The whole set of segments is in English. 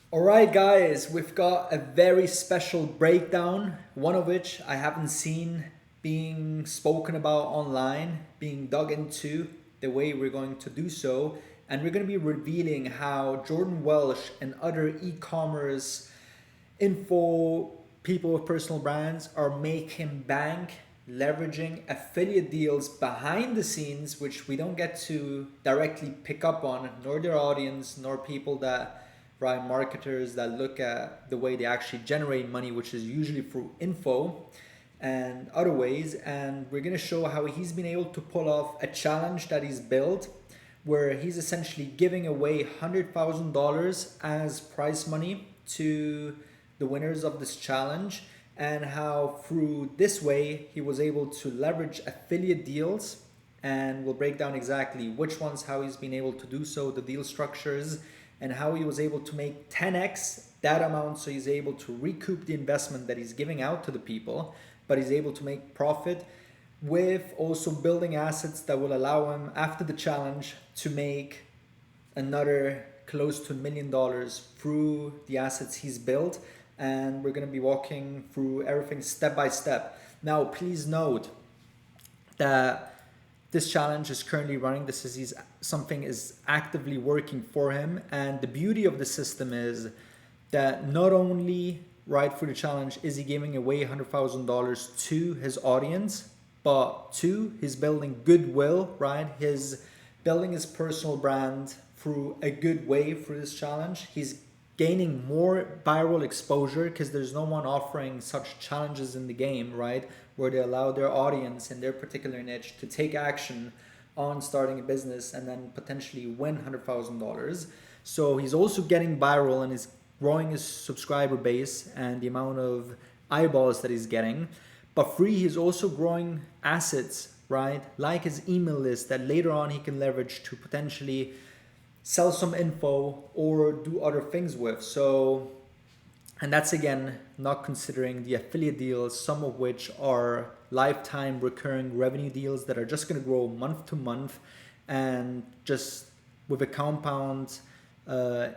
All right, guys, we've got a very special breakdown, one of which I haven't seen being spoken about online, being dug into the way we're going to do so. And we're going to be revealing how Jordan Welch and other e commerce info people with personal brands are making bank leveraging affiliate deals behind the scenes, which we don't get to directly pick up on, nor their audience, nor people that right marketers that look at the way they actually generate money, which is usually through info and other ways. And we're going to show how he's been able to pull off a challenge that he's built where he's essentially giving away $100,000 as prize money to the winners of this challenge, and how through this way he was able to leverage affiliate deals. And we'll break down exactly which ones, how he's been able to do so, the deal structures, and how he was able to make 10x that amount, so he's able to recoup the investment that he's giving out to the people, but he's able to make profit with also building assets that will allow him after the challenge to make another close to $1 million through the assets he's built. And we're going to be walking through everything step by step. Now, please note that this challenge is currently running. This is something is actively working for him, and the beauty of the system is that not only right through the challenge is he giving away $100,000 to his audience, but two, he's building goodwill. Right, his building his personal brand through a good way through this challenge. He's gaining more viral exposure because there's no one offering such challenges in the game, right? Where they allow their audience in their particular niche to take action on starting a business and then potentially win $100,000. So he's also getting viral and is growing his subscriber base and the amount of eyeballs that he's getting. But free, he's also growing assets, right? Like his email list that later on he can leverage to potentially sell some info or do other things with. So, and that's again not considering the affiliate deals, some of which are lifetime recurring revenue deals that are just going to grow month to month, and just with a compound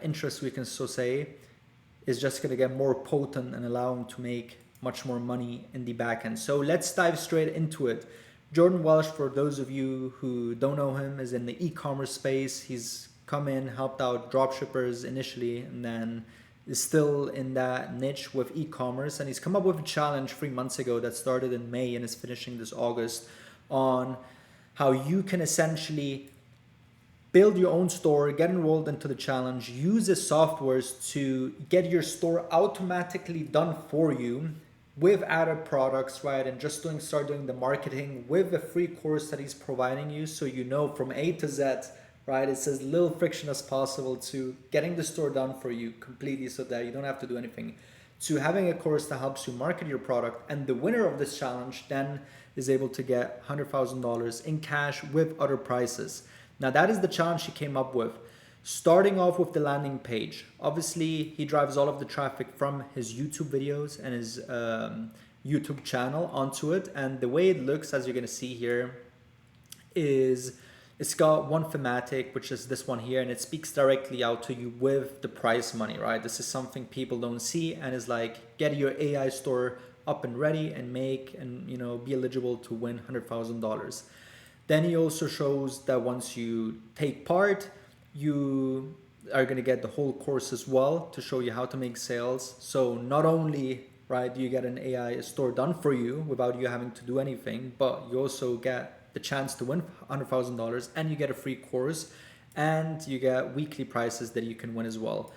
interest, we can so say, is just going to get more potent and allow him to make much more money in the back end. So let's dive straight into it. Jordan Welch, for those of you who don't know him, is in the e-commerce space. He's come in, helped out dropshippers initially, and then is still in that niche with e-commerce. And he's come up with a challenge 3 months ago that started in May and is finishing this August, on how you can essentially build your own store, get enrolled into the challenge, use the softwares to get your store automatically done for you with added products, right? And just start doing the marketing with a free course that he's providing you, so you know from A to Z, right? It's as little friction as possible to getting the store done for you completely, so that you don't have to do anything, to having a course that helps you market your product. And the winner of this challenge then is able to get $100,000 in cash with other prizes. Now that is the challenge he came up with. Starting off with the landing page. Obviously, he drives all of the traffic from his YouTube videos and his YouTube channel onto it. And the way it looks, as you're going to see here, is it's got one thematic, which is this one here, and it speaks directly out to you with the prize money, right? This is something people don't see, and is like, get your AI store up and ready and make and be eligible to win $100,000. Then he also shows that once you take part, you are going to get the whole course as well to show you how to make sales. So not only, right, do you get an AI store done for you without you having to do anything, but you also get the chance to win $100,000, and you get a free course, and you get weekly prizes that you can win as well.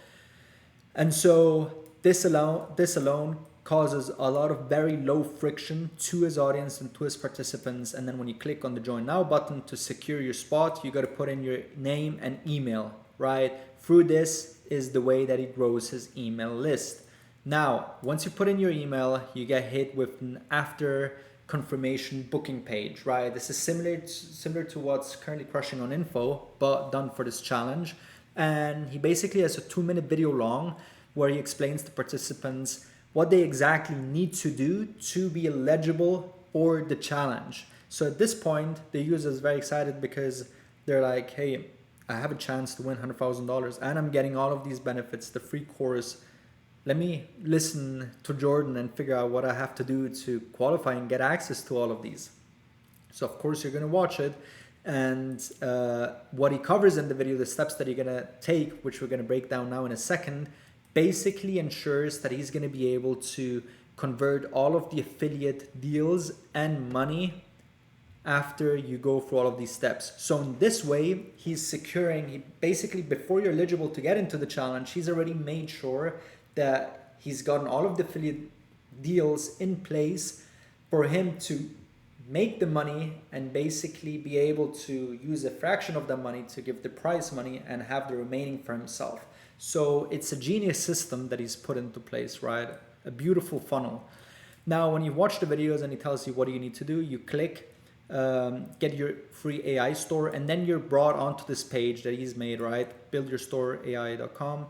And so this alone causes a lot of very low friction to his audience and to his participants. And then when you click on the join now button to secure your spot, you got to put in your name and email, right? Through this is the way that he grows his email list. Now, once you put in your email, you get hit with an after confirmation booking page, right? This is similar to what's currently crushing on info, but done for this challenge. And he basically has a 2-minute video long where he explains to participants what they exactly need to do to be eligible for the challenge. So at this point, the user is very excited because they're like, hey, I have a chance to win $100,000 and I'm getting all of these benefits, the free course. Let me listen to Jordan and figure out what I have to do to qualify and get access to all of these. So of course you're going to watch it, and what he covers in the video, the steps that you're going to take, which we're going to break down now in a second, basically ensures that he's going to be able to convert all of the affiliate deals and money after you go through all of these steps. So in this way, he's securing, he basically, before you're eligible to get into the challenge, he's already made sure that he's gotten all of the affiliate deals in place for him to make the money and basically be able to use a fraction of the money to give the prize money and have the remaining for himself. So it's a genius system that he's put into place, right? A beautiful funnel. Now, when you watch the videos and he tells you what do you need to do, you click get your free AI store, and then you're brought onto this page that he's made, right? buildyourstoreai.com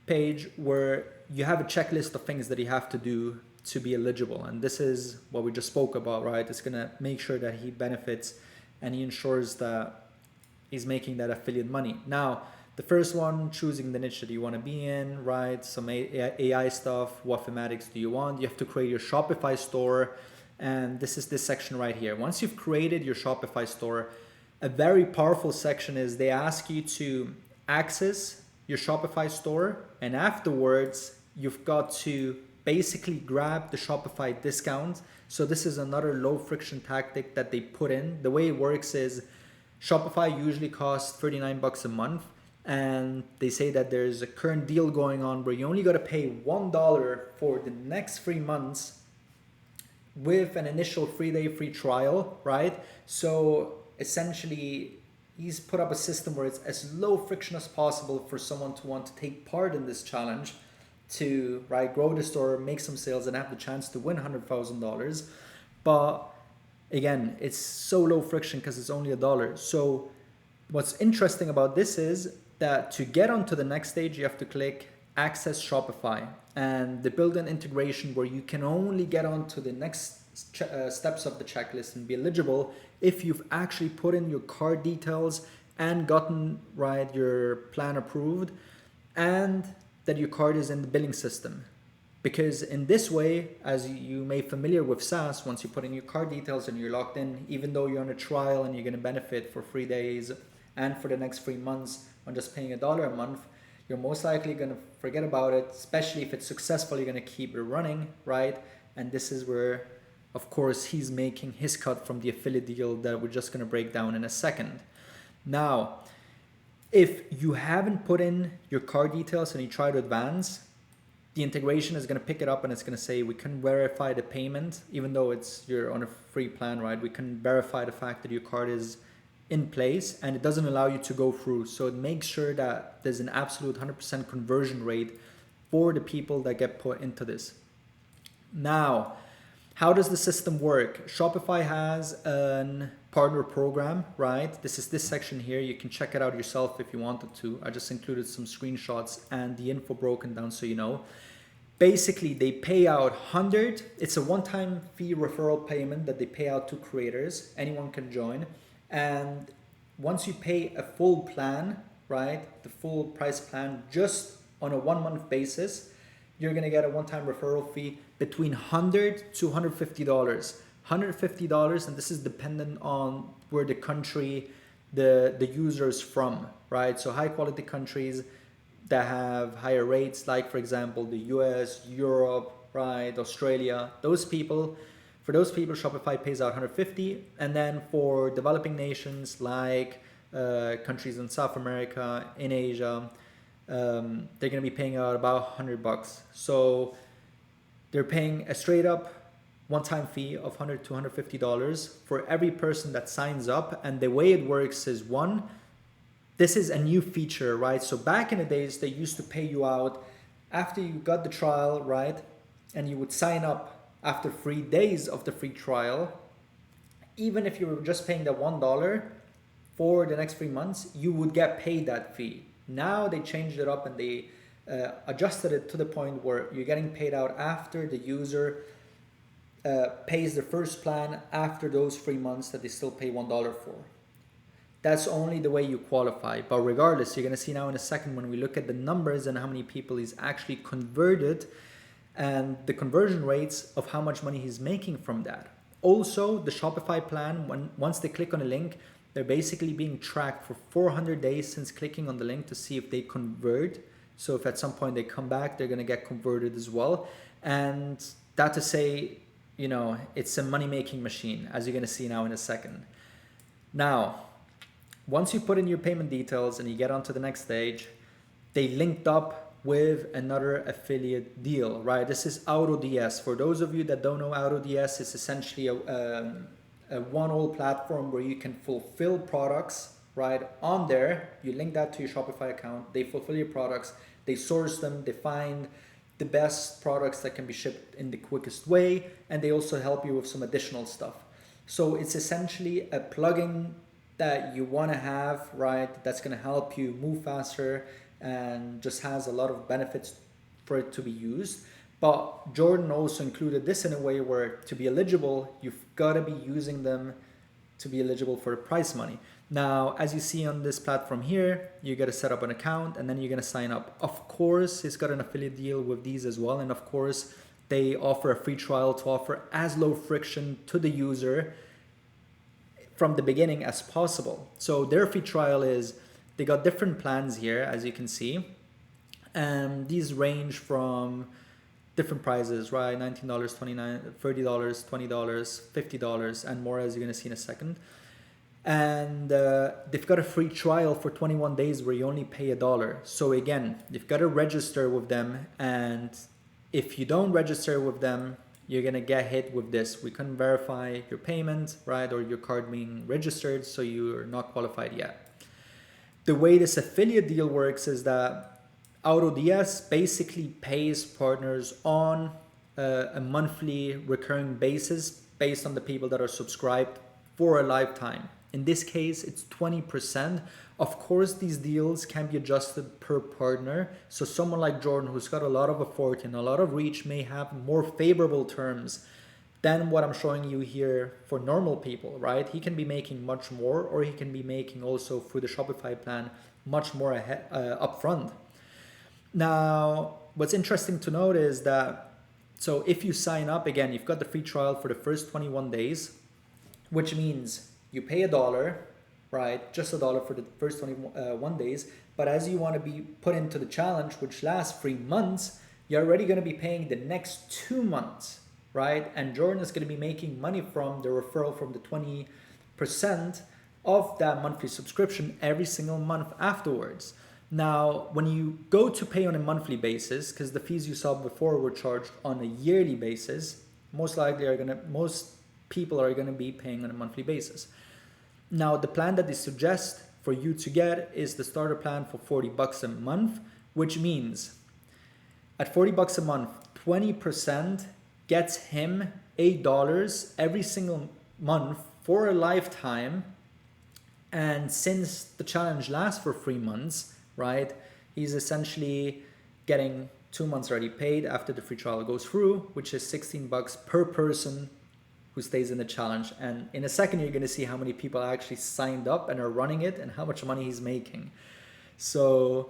page, where you have a checklist of things that you have to do to be eligible. And this is what we just spoke about, right? It's going to make sure that he benefits and he ensures that he's making that affiliate money. Now, the first one, choosing the niche that you want to be in, right? Some AI stuff. What thematics do you want? You have to create your Shopify store. And this is this section right here. Once you've created your Shopify store, a very powerful section is they ask you to access your Shopify store, and afterwards you've got to basically grab the Shopify discount. So this is another low friction tactic that they put in. The way it works is Shopify usually costs $39 a month, and they say that there's a current deal going on where you only got to pay $1 for the next 3 months with an initial 3-day free trial, right? So essentially, he's put up a system where it's as low friction as possible for someone to want to take part in this challenge to, right, grow the store, make some sales, and have the chance to win $100,000. But again, it's so low friction because it's only $1. So what's interesting about this is that to get onto the next stage, you have to click Access Shopify, and they build an integration where you can only get onto the next steps of the checklist and be eligible if you've actually put in your card details and gotten, right, your plan approved, and that your card is in the billing system. Because in this way, as you may familiar with SaaS, once you put in your card details and you're locked in, even though you're on a trial and you're going to benefit for 3 days and for the next 3 months on just paying $1 a month, you're most likely going to forget about it, especially if it's successful, you're going to keep it running, right? And this is where, of course, he's making his cut from the affiliate deal that we're just going to break down in a second. Now, if you haven't put in your card details and you try to advance, the integration is going to pick it up and it's going to say, we can verify the payment, even though you're on a free plan, right? We can verify the fact that your card is in place, and it doesn't allow you to go through. So it makes sure that there's an absolute 100% conversion rate for the people that get put into this. Now, how does the system work? Shopify has a partner program, right? This is this section here. You can check it out yourself if you wanted to. I just included some screenshots and the info broken down so you know. Basically, they pay out 100. It's a one-time fee referral payment that they pay out to creators. Anyone can join. And once you pay a full plan, right, the full price plan, just on a 1-month basis, you're going to get a one-time referral fee between $100 to $150. $150, and this is dependent on where the country the user is from, right? So high quality countries that have higher rates, like for example, the US, Europe, right, Australia, for those people, Shopify pays out $150. And then for developing nations like countries in South America, in Asia, they're going to be paying out about $100. So they're paying a straight up one-time fee of $100 to $150 for every person that signs up. And the way it works is, this is a new feature, right? So back in the days, they used to pay you out after you got the trial, right? And you would sign up after 3 days of the free trial. Even if you were just paying that $1 for the next 3 months, you would get paid that fee. Now they changed it up and they adjusted it to the point where you're getting paid out after the user pays the first plan after those 3 months that they still pay $1 for. That's only the way you qualify. But regardless, you're going to see now in a second when we look at the numbers and how many people he's actually converted and the conversion rates of how much money he's making from that. Also, the Shopify plan, once they click on a link, they're basically being tracked for 400 days since clicking on the link to see if they convert. So if at some point they come back, they're going to get converted as well. And that to say, you know, it's a money-making machine, as you're going to see now in a second. Now, once you put in your payment details and you get onto the next stage, they linked up with another affiliate deal, right? This is AutoDS. For those of you that don't know, AutoDS is essentially a one-all platform where you can fulfill products, right? On there, you link that to your Shopify account, they fulfill your products, they source them, they find the best products that can be shipped in the quickest way, and they also help you with some additional stuff. So it's essentially a plugin that you want to have, right? That's going to help you move faster and just has a lot of benefits for it to be used. But Jordan also included this in a way where to be eligible, you've got to be using them to be eligible for the prize money. Now, as you see on this platform here, you got to set up an account and then you're going to sign up. Of course, it's got an affiliate deal with these as well. And of course, they offer a free trial to offer as low friction to the user from the beginning as possible. So their free trial is, they got different plans here, as you can see. And these range from different prices, right? $19, $29, $30, $20, $50, and more, as you're going to see in a second. And they've got a free trial for 21 days where you only pay $1. So again, you've got to register with them. And if you don't register with them, you're going to get hit with this. We couldn't verify your payment, right? Or your card being registered, so you're not qualified yet. The way this affiliate deal works is that AutoDS basically pays partners on a monthly recurring basis based on the people that are subscribed for a lifetime. In this case, it's 20%. Of course, these deals can be adjusted per partner. So someone like Jordan, who's got a lot of authority and a lot of reach, may have more favorable terms than what I'm showing you here for normal people, right? He can be making much more, or he can be making also through the Shopify plan much more upfront. Now, what's interesting to note is that, so if you sign up, again, you've got the free trial for the first 21 days, which means you pay $1, right? Just $1 for the first 21 days. But as you want to be put into the challenge, which lasts 3 months, you're already going to be paying the next 2 months, right? And Jordan is going to be making money from the referral from the 20% of that monthly subscription every single month afterwards. Now, when you go to pay on a monthly basis, because the fees you saw before were charged on a yearly basis, most people are going to be paying on a monthly basis. Now, the plan that they suggest for you to get is the starter plan for $40 a month, which means at $40 a month, 20% gets him $8 every single month for a lifetime. And since the challenge lasts for 3 months, right, he's essentially getting 2 months already paid after the free trial goes through, which is $16 per person who stays in the challenge. And in a second, you're going to see how many people actually signed up and are running it and how much money he's making. So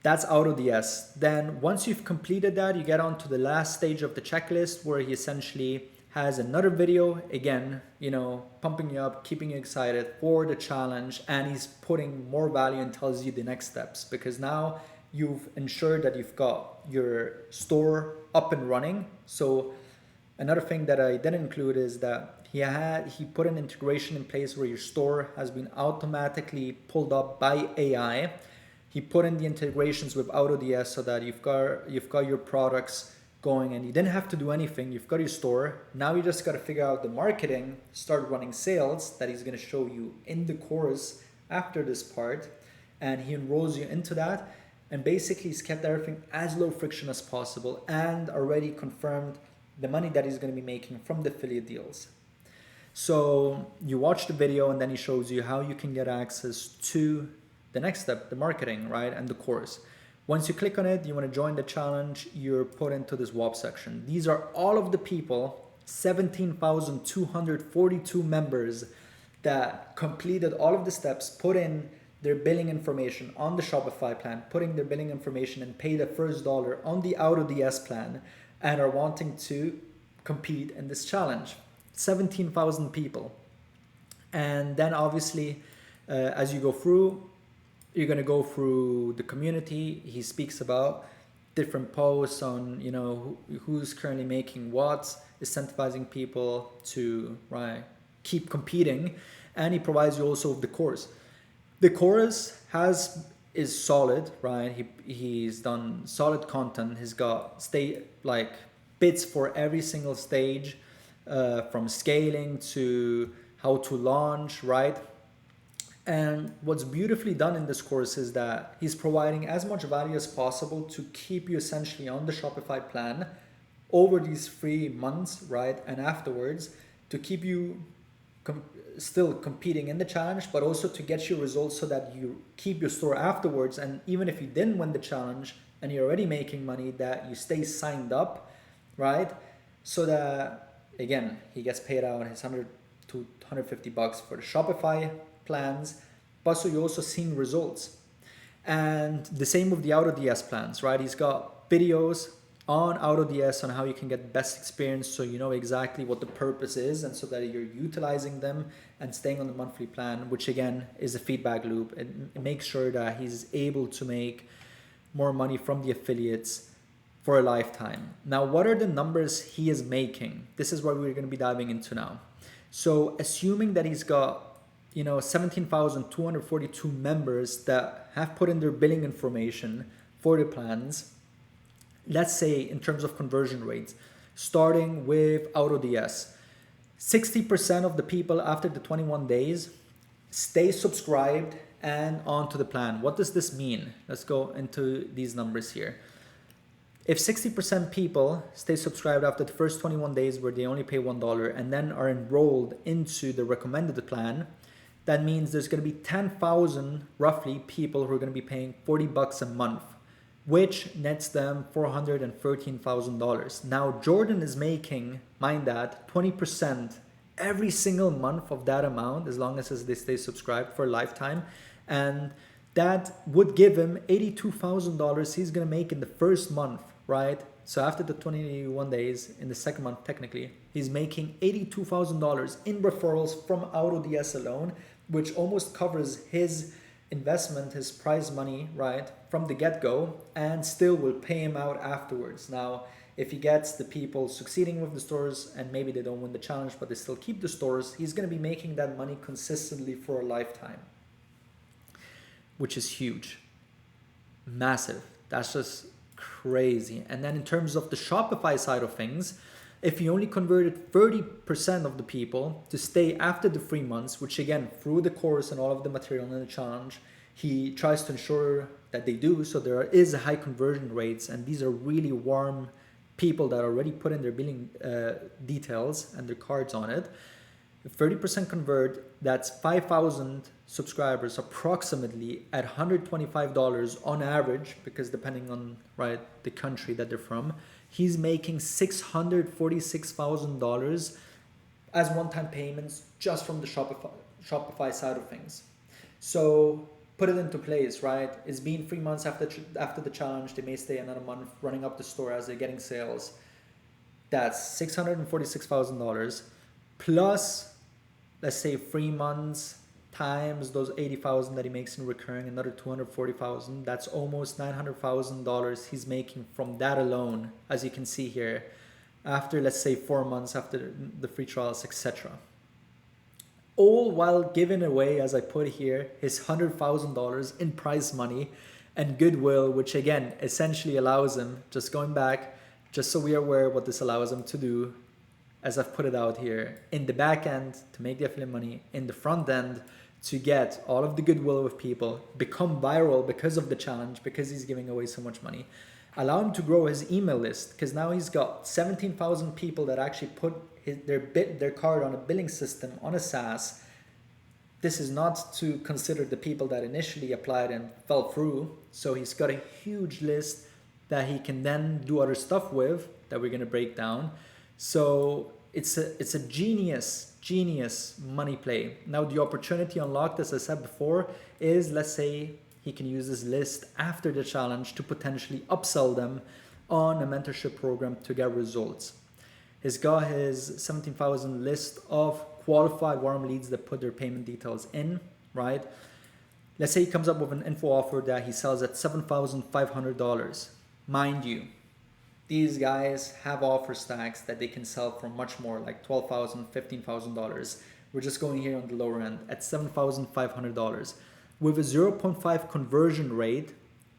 that's AutoDS. Then once you've completed that, you get on to the last stage of the checklist, where he essentially has another video, again, you know, pumping you up, keeping you excited for the challenge, and he's putting more value and tells you the next steps, because now you've ensured that you've got your store up and running. So another thing that I didn't include is that he put an integration in place where your store has been automatically pulled up by AI. He put in the integrations with AutoDS so that you've got your products going and you didn't have to do anything. You've got your store. Now you just got to figure out the marketing, start running sales that he's going to show you in the course after this part. And he enrolls you into that. And basically he's kept everything as low friction as possible and already confirmed the money that he's going to be making from the affiliate deals. So you watch the video and then he shows you how you can get access to the next step, the marketing, right? And the course. Once you click on it, you want to join the challenge, you're put into this WAP section. These are all of the people, 17,242 members that completed all of the steps, put in their billing information on the Shopify plan, putting their billing information and pay the first dollar on the AutoDS plan, and are wanting to compete in this challenge. 17,000 people. And then obviously, as you go through, you're going to go through the community. He speaks about different posts on, you know, who's currently making what, incentivizing people to keep competing. And he provides you also with the course. The course is solid, right? He's done solid content. He's got bits for every single stage, from scaling to how to launch, right? And what's beautifully done in this course is that he's providing as much value as possible to keep you essentially on the Shopify plan over these 3 months, right? And afterwards, to keep you still competing in the challenge, but also to get you results so that you keep your store afterwards. And even if you didn't win the challenge and you're already making money, that you stay signed up, right? So that, again, he gets paid out his $100 to $150 for the Shopify plans, but so you're also seeing results. And the same with the AutoDS plans, right? He's got videos on AutoDS on how you can get the best experience, so you know exactly what the purpose is, and so that you're utilizing them and staying on the monthly plan, which again is a feedback loop. It makes sure that he's able to make more money from the affiliates for a lifetime. Now, what are the numbers he is making? This is what we're going to be diving into now. So assuming that he's got 17,242 members that have put in their billing information for the plans, let's say in terms of conversion rates, starting with AutoDS, 60% of the people after the 21 days stay subscribed and onto the plan. What does this mean? Let's go into these numbers here. If 60% people stay subscribed after the first 21 days where they only pay $1 and then are enrolled into the recommended plan, that means there's going to be 10,000 roughly people who are going to be paying $40 a month, which nets them $413,000. Now, Jordan is making, mind that, 20% every single month of that amount, as long as they stay subscribed for a lifetime. And that would give him $82,000 he's going to make in the first month, right? So after the 21 days, in the second month technically, he's making $82,000 in referrals from AutoDS alone, which almost covers his investment, his prize money, right, from the get-go, and still will pay him out afterwards. Now, if he gets the people succeeding with the stores and maybe they don't win the challenge, but they still keep the stores, he's going to be making that money consistently for a lifetime, which is huge, massive. That's just crazy. And then in terms of the Shopify side of things, if you only converted 30% of the people to stay after the 3 months, which again, through the course and all of the material in the challenge, he tries to ensure that they do. So there is a high conversion rates, and these are really warm people that already put in their billing details and their cards on it. If 30% convert, that's 5,000 subscribers approximately at $125 on average, because depending on the country that they're from, he's making $646,000 as one-time payments just from the Shopify side of things. So put it into place, right? It's been 3 months after the challenge. They may stay another month running up the store as they're getting sales. That's $646,000 plus, let's say, 3 months times those 80,000 that he makes in recurring, another 240,000. That's almost $900,000 he's making from that alone, as you can see here, after, let's say, 4 months after the free trials, etc. All while giving away, as I put here, his $100,000 in prize money and goodwill, which again essentially allows him, just going back, just so we are aware what this allows him to do, as I've put it out here, in the back end to make the affiliate money, in the front end to get all of the goodwill with people, become viral because of the challenge, because he's giving away so much money, allow him to grow his email list, because now he's got 17,000 people that actually put their card on a billing system on a SaaS. This is not to consider the people that initially applied and fell through. So he's got a huge list that he can then do other stuff with that we're going to break down. So it's a genius money play. Now the opportunity unlocked, as I said before, is, let's say he can use this list after the challenge to potentially upsell them on a mentorship program to get results. He's got his 17,000 list of qualified warm leads that put their payment details in, right? Let's say he comes up with an info offer that he sells at $7,500. Mind you, these guys have offer stacks that they can sell for much more, like $12,000, $15,000. We're just going here on the lower end at $7,500 with a 0.5 conversion rate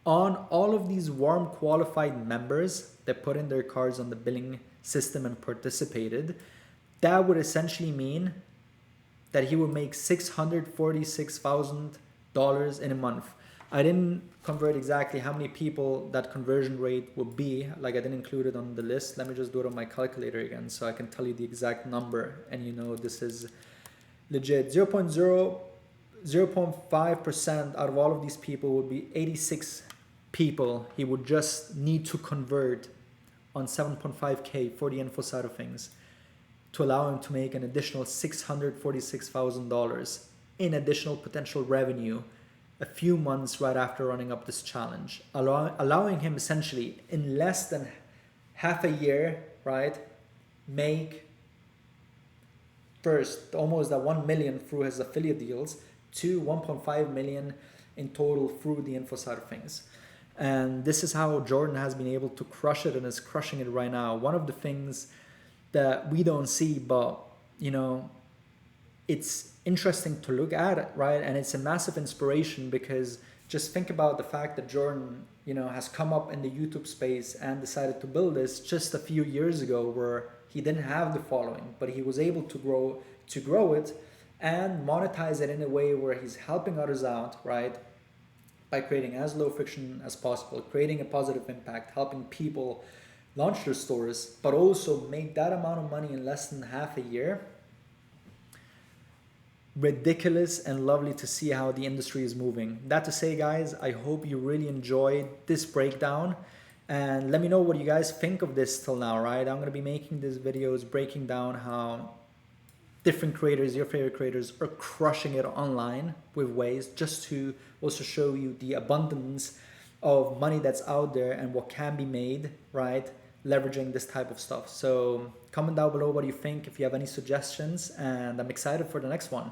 on all of these warm qualified members that put in their cards on the billing system and participated. That would essentially mean that he would make $646,000 in a month. I didn't convert exactly how many people that conversion rate would be. Like, I didn't include it on the list. Let me just do it on my calculator again so I can tell you the exact number and you know this is legit. 0.5% out of all of these people would be 86 people he would just need to convert on 7.5K for the info side of things to allow him to make an additional $646,000 in additional potential revenue a few months right after running up this challenge, allowing him essentially in less than half a year, right, make first almost that 1 million through his affiliate deals to 1.5 million in total through the info side of things. And this is how Jordan has been able to crush it and is crushing it right now. One of the things that we don't see, but you know, it's interesting to look at it, right? And it's a massive inspiration because just think about the fact that Jordan, you know, has come up in the YouTube space and decided to build this just a few years ago where he didn't have the following, but he was able to grow it and monetize it in a way where he's helping others out, right? By creating as low friction as possible, creating a positive impact, helping people launch their stores, but also make that amount of money in less than half a year. Ridiculous and lovely to see how the industry is moving. That to say, guys, I hope you really enjoyed this breakdown and let me know what you guys think of this till now, right? I'm going to be making these videos breaking down how different creators, your favorite creators, are crushing it online with ways just to also show you the abundance of money that's out there and what can be made, right? Leveraging this type of stuff. So comment down below what you think, if you have any suggestions, and I'm excited for the next one.